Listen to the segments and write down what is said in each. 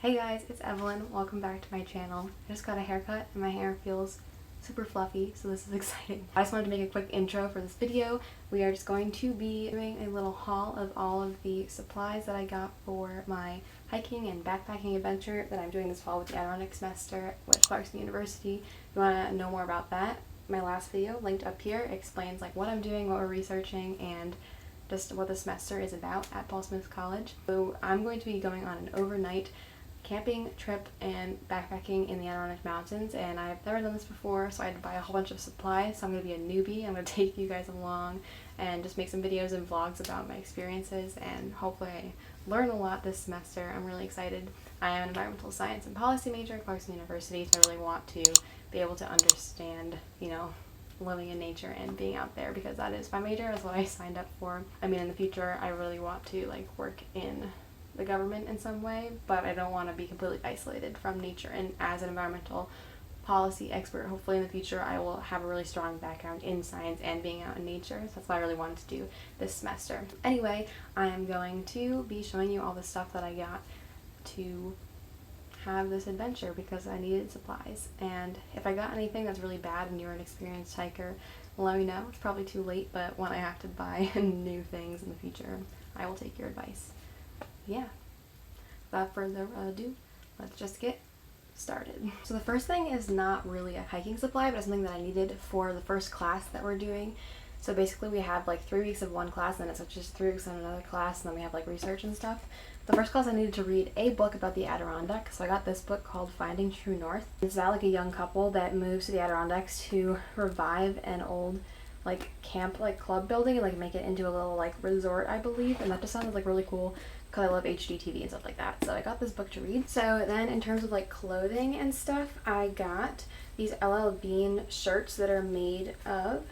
Hey guys, it's Evelyn. Welcome back to my channel. I just got a haircut and my hair feels super fluffy, so this is exciting. I just wanted to make a quick intro for this video. We are just going to be doing a little haul of all of the supplies that I got for my hiking and backpacking adventure that I'm doing this fall with the Adirondack semester with Clarkson University. If you want to know more about that, my last video linked up here explains like what I'm doing, what we're researching, and just what the semester is about at Paul Smith College. So I'm going to be going on an overnight camping trip and backpacking in the Adirondack Mountains, and I've never done this before, so I had to buy a whole bunch of supplies. So I'm going to be a newbie. I'm going to take you guys along and just make some videos and vlogs about my experiences, and hopefully I learn a lot this semester. I'm really excited. I am an environmental science and policy major at Clarkson University, so I really want to be able to understand, living in nature and being out there, because that is my major. That's what I signed up for. I mean, in the future I really want to work in the government in some way, but I don't want to be completely isolated from nature. And as an environmental policy expert, hopefully in the future I will have a really strong background in science and being out in nature. So that's what I really wanted to do this semester. Anyway, I am going to be showing you all the stuff that I got to have this adventure because I needed supplies. And if I got anything that's really bad and you're an experienced hiker, let me know. It's probably too late, but when I have to buy new things in the future, I will take your advice. Yeah, without further ado, let's just get started. So the first thing is not really a hiking supply, but it's something that I needed for the first class that we're doing. So basically we have 3 weeks of one class, and then it switches to 3 weeks on another class, and then we have research and stuff. The first class I needed to read a book about the Adirondack, so I got this book called Finding True North. It's about a young couple that moves to the Adirondacks to revive an old camp club building and make it into a little resort, I believe, and that just sounded really cool because I love HGTV and stuff like that. So I got this book to read. So then in terms of clothing and stuff, I got these LL Bean shirts that are made of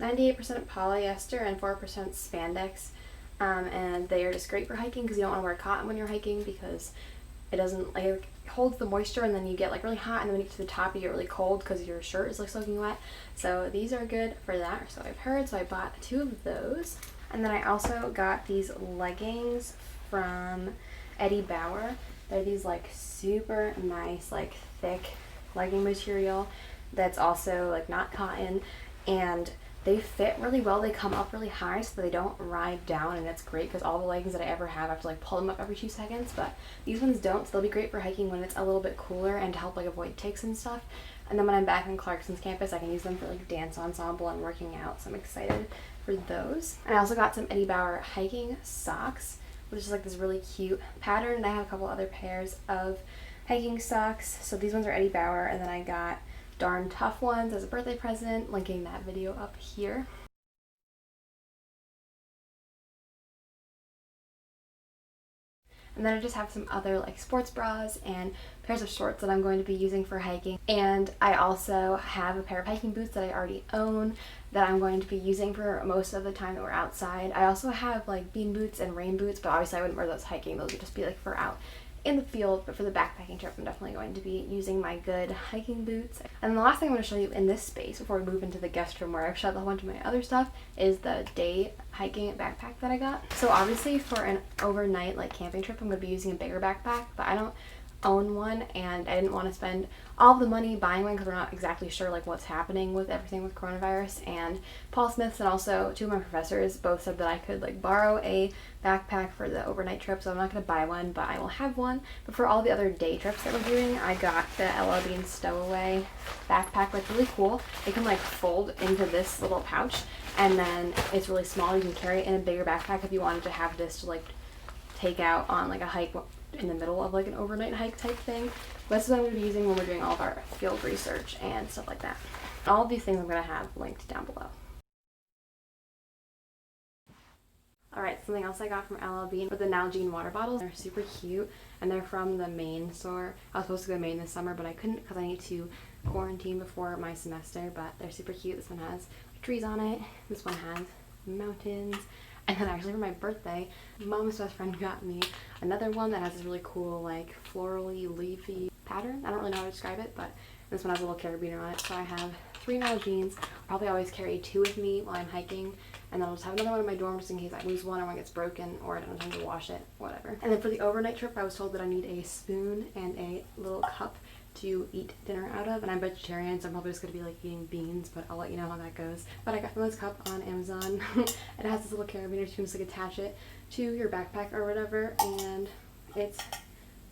98% polyester and 4% spandex, and they are just great for hiking because you don't want to wear cotton when you're hiking because it doesn't holds the moisture, and then you get really hot, and then when you get to the top you get really cold because your shirt is soaking wet. So these are good for that, or so I've heard. So I bought 2 of those. And then I also got these leggings from Eddie Bauer. They're these super nice thick legging material that's also not cotton, and they fit really well. They come up really high so they don't ride down, and it's great because all the leggings that I ever have I have to pull them up every 2 seconds, but these ones don't, so they'll be great for hiking when it's a little bit cooler and to help avoid ticks and stuff. And then when I'm back on Clarkson's campus, I can use them for dance ensemble and working out, so I'm excited for those. And I also got some Eddie Bauer hiking socks, which is this really cute pattern, and I have a couple other pairs of hiking socks. So these ones are Eddie Bauer, and then I got Darn Tough ones as a birthday present, linking that video up here. And then I just have some other sports bras and pairs of shorts that I'm going to be using for hiking. And I also have a pair of hiking boots that I already own that I'm going to be using for most of the time that we're outside. I also have bean boots and rain boots, but obviously I wouldn't wear those hiking. Those would just be for out in the field, but for the backpacking trip I'm definitely going to be using my good hiking boots. And the last thing I'm going to show you in this space before we move into the guest room where I've shoved a whole bunch of my other stuff is the day hiking backpack that I got. So obviously for an overnight camping trip I'm going to be using a bigger backpack, but I don't own one, and I didn't want to spend all the money buying one because we're not exactly sure what's happening with everything with coronavirus. And Paul Smith and also 2 of my professors both said that I could borrow a backpack for the overnight trip, so I'm not going to buy one, but I will have one. But for all the other day trips that we're doing, I got the LL Bean Stowaway backpack, which is really cool. It can fold into this little pouch, and then it's really small. You can carry it in a bigger backpack if you wanted to have this to take out on a hike in the middle of an overnight hike type thing. This is what I'm going to be using when we're doing all of our field research and stuff like that. All of these things I'm going to have linked down below. Alright, something else I got from LL Bean were the Nalgene water bottles. They're super cute, and they're from the Maine store. I was supposed to go to Maine this summer, but I couldn't because I need to quarantine before my semester, but they're super cute. This one has trees on it. This one has mountains. And then actually for my birthday, Mom's best friend got me another one that has this really cool florally leafy pattern. I don't really know how to describe it, but this one has a little carabiner on it. So I have 3 Nalgene's. I'll probably always carry 2 with me while I'm hiking, and then I'll just have another one in my dorm just in case I lose one or one gets broken or I don't have time to wash it, whatever. And then for the overnight trip, I was told that I need a spoon and a little cup to eat dinner out of, and I'm vegetarian, so I'm probably just going to be like eating beans, but I'll let you know how that goes. But I got this cup on Amazon. It has this little carabiner, so you can just like attach it to your backpack or whatever, and it's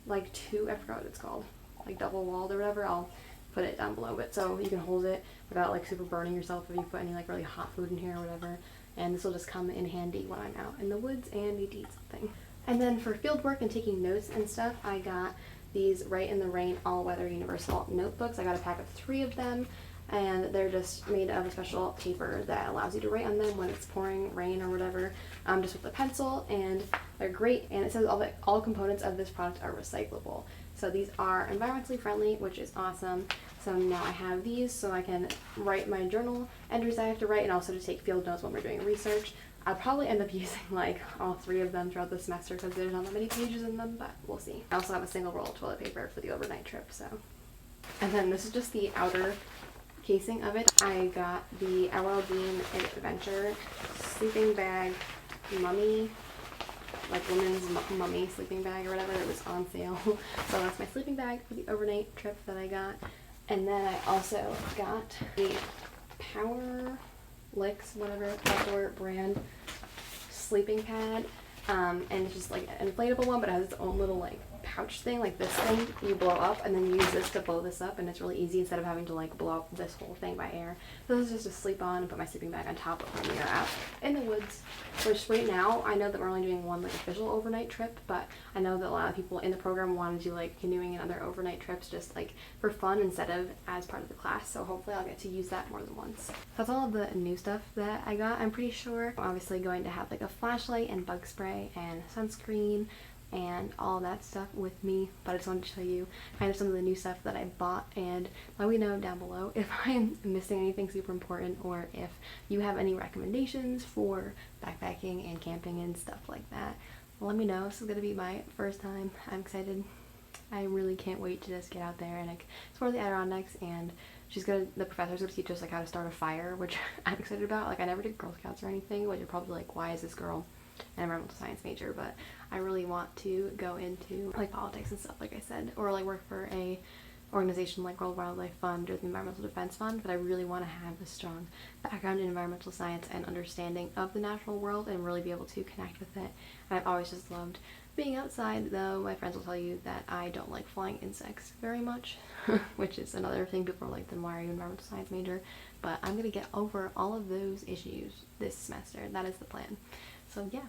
like I forgot what it's called, like double walled or whatever. I'll put it down below, but so you can hold it without like super burning yourself if you put any like really hot food in here or whatever, and this will just come in handy when I'm out in the woods and need to eat something. And then for field work and taking notes and stuff, I got these Write in the Rain all-weather universal notebooks. I got a pack of 3 of them, and they're just made of a special paper that allows you to write on them when it's pouring rain or whatever, just with a pencil, and they're great. And it says all components of this product are recyclable. So these are environmentally friendly, which is awesome. So now I have these so I can write my journal entries I have to write, and also to take field notes when we're doing research. I'll probably end up using like all 3 of them throughout the semester because there's not that many pages in them, but we'll see. I also have a single roll of toilet paper for the overnight trip, so. And then this is just the outer casing of it. I got the Evelyn Adventure sleeping bag mummy, like women's mummy sleeping bag or whatever. It was on sale. So that's my sleeping bag for the overnight trip that I got. And then I also got the Power Licks, whatever, outdoor brand sleeping pad, and it's just like an inflatable one, but it has its own little like pouch thing, like this thing you blow up, and then you use this to blow this up, and it's really easy instead of having to like blow up this whole thing by air. So this is just to sleep on and put my sleeping bag on top of when we are out in the woods. Which right now, I know that we're only doing one like official overnight trip, but I know that a lot of people in the program want to do like canoeing and other overnight trips just like for fun instead of as part of the class, so hopefully I'll get to use that more than once. That's all of the new stuff that I got. I'm pretty sure I'm obviously going to have like a flashlight and bug spray and sunscreen and all that stuff with me, but I just wanted to show you kind of some of the new stuff that I bought, and let me know down below if I'm missing anything super important or if you have any recommendations for backpacking and camping and stuff like that. Let me know. This is going to be my first time. I'm excited. I really can't wait to just get out there and like explore the Adirondacks, and the professor's gonna teach us like how to start a fire, which I'm excited about. Like I never did Girl Scouts or anything, but you're probably like, why is this girl an environmental science major? But I really want to go into like politics and stuff, like I said, or like work for a organization like World Wildlife Fund or the Environmental Defense Fund, but I really want to have a strong background in environmental science and understanding of the natural world and really be able to connect with it. And I've always just loved being outside, though my friends will tell you that I don't like flying insects very much, which is another thing. People are like, then why are you an environmental science major? But I'm going to get over all of those issues this semester. That is the plan. So yeah,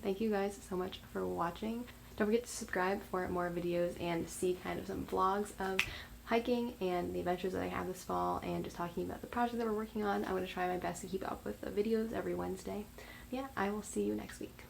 thank you guys so much for watching. Don't forget to subscribe for more videos and see kind of some vlogs of hiking and the adventures that I have this fall and just talking about the project that we're working on. I'm going to try my best to keep up with the videos every Wednesday. Yeah, I will see you next week.